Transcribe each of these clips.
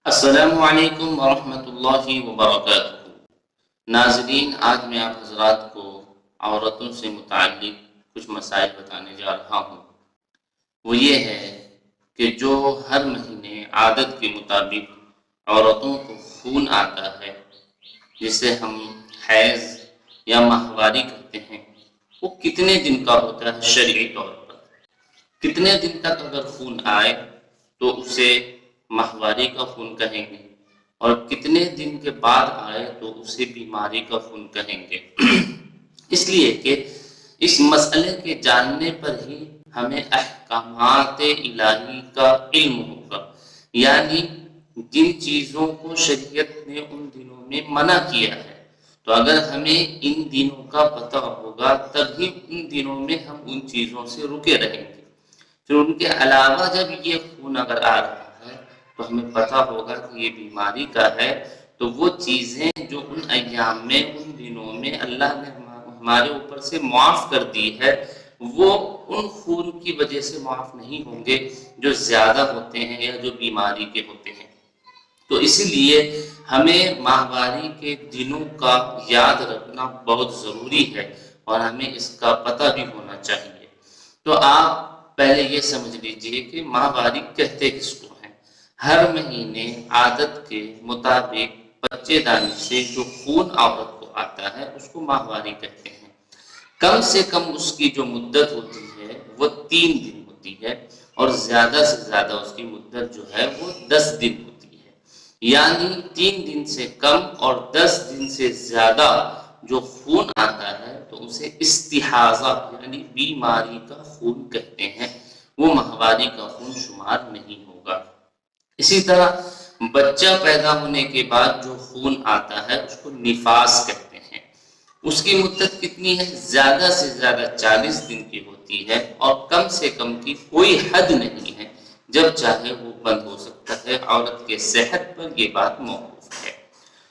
السلام علیکم ورحمۃ اللہ وبرکاتہ۔ ناظرین، آج میں آپ حضرات کو عورتوں سے متعلق کچھ مسائل بتانے جا رہا ہوں۔ وہ یہ ہے کہ جو ہر مہینے عادت کے مطابق عورتوں کو خون آتا ہے، جسے ہم حیض یا ماہواری کہتے ہیں، وہ کتنے دن کا ہوتا ہے شرعی طور پر؟ کتنے دن تک اگر خون آئے تو اسے ماہواری کا خون کہیں گے، اور کتنے دن کے بعد آئے تو اسے بیماری کا خون کہیں گے۔ اس لیے کہ اس مسئلے کے جاننے پر ہی ہمیں احکامات الہی کا علم ہوگا، یعنی جن چیزوں کو شریعت نے ان دنوں میں منع کیا ہے، تو اگر ہمیں ان دنوں کا پتہ ہوگا تبھی ان دنوں میں ہم ان چیزوں سے رکے رہیں گے۔ پھر ان کے علاوہ جب یہ خون اگر آ رہا ہے تو ہمیں پتہ ہوگا کہ یہ بیماری کا ہے، تو وہ چیزیں جو ان ایام میں ان دنوں میں اللہ نے ہمارے اوپر سے معاف کر دی ہے، وہ ان خون کی وجہ سے معاف نہیں ہوں گے جو زیادہ ہوتے ہیں یا جو بیماری کے ہوتے ہیں۔ تو اسی لیے ہمیں ماہواری کے دنوں کا یاد رکھنا بہت ضروری ہے، اور ہمیں اس کا پتہ بھی ہونا چاہیے۔ تو آپ پہلے یہ سمجھ لیجئے کہ ماہواری کہتے کس کو ہیں۔ ہر مہینے عادت کے مطابق بچے دانی سے جو خون عورت کو آتا ہے اس کو ماہواری کہتے ہیں۔ کم سے کم اس کی جو مدت ہوتی ہے وہ 3 دن ہوتی ہے، اور زیادہ سے زیادہ اس کی مدت جو ہے وہ 10 دن ہوتی ہے۔ یعنی 3 دن سے کم اور 10 دن سے زیادہ جو خون آتا ہے تو اسے استحاضہ یعنی بیماری کا خون کہتے ہیں، وہ ماہواری کا خون شمار نہیں ہوگا۔ اسی طرح بچہ پیدا ہونے کے بعد جو خون آتا ہے اس کو نفاس کہتے ہیں۔ اس کی مدت کتنی ہے؟ زیادہ سے زیادہ 40 دن کی ہوتی ہے، اور کم سے کم کی کوئی حد نہیں ہے، جب چاہے وہ بند ہو سکتا ہے۔ عورت کے صحت پر یہ بات موقوف ہے۔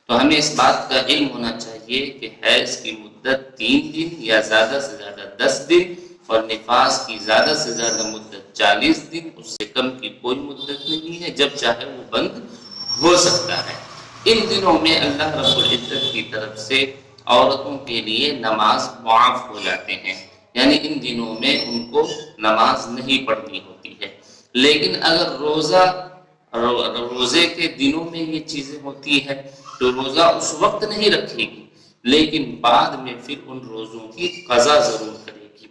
تو ہمیں اس بات کا علم ہونا چاہیے کہ حیض کی مدت 3 دن یا زیادہ سے زیادہ 10 دن، اور نفاس کی زیادہ سے زیادہ مدت 40 دن، اس سے کم کی کوئی مدت نہیں ہے، جب چاہے وہ بند ہو سکتا ہے۔ ان دنوں میں اللہ رب العزت کی طرف سے عورتوں کے لیے نماز معاف ہو جاتے ہیں، یعنی ان دنوں میں ان کو نماز نہیں پڑھنی ہوتی ہے۔ لیکن اگر روزے کے دنوں میں یہ چیزیں ہوتی ہے تو روزہ اس وقت نہیں رکھے گی، لیکن بعد میں پھر ان روزوں کی قضا ضرور کرے گی۔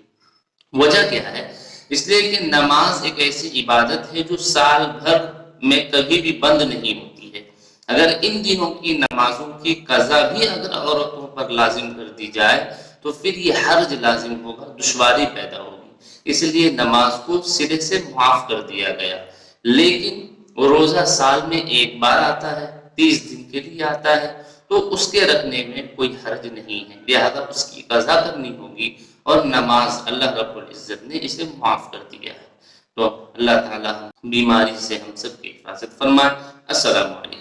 وجہ کیا ہے؟ اس لیے کہ نماز ایک ایسی عبادت ہے جو سال بھر میں کبھی بھی بند نہیں ہوتی ہے۔ اگر ان دنوں کی نمازوں کی قضا بھی اگر عورتوں پر لازم کر دی جائے تو پھر یہ حرج لازم ہوگا، دشواری پیدا ہوگی۔ اس لیے نماز کو سرے سے معاف کر دیا گیا۔ لیکن روزہ سال میں ایک بار آتا ہے، 30 دن کے لیے آتا ہے، تو اس کے رکھنے میں کوئی حرج نہیں ہے، لہذا اس کی قضا کرنی ہوگی، اور نماز اللہ رب العزت نے اسے معاف کر دیا ہے۔ تو اللہ تعالیٰ بیماری سے ہم سب کی حفاظت فرمائے۔ السلام علیکم۔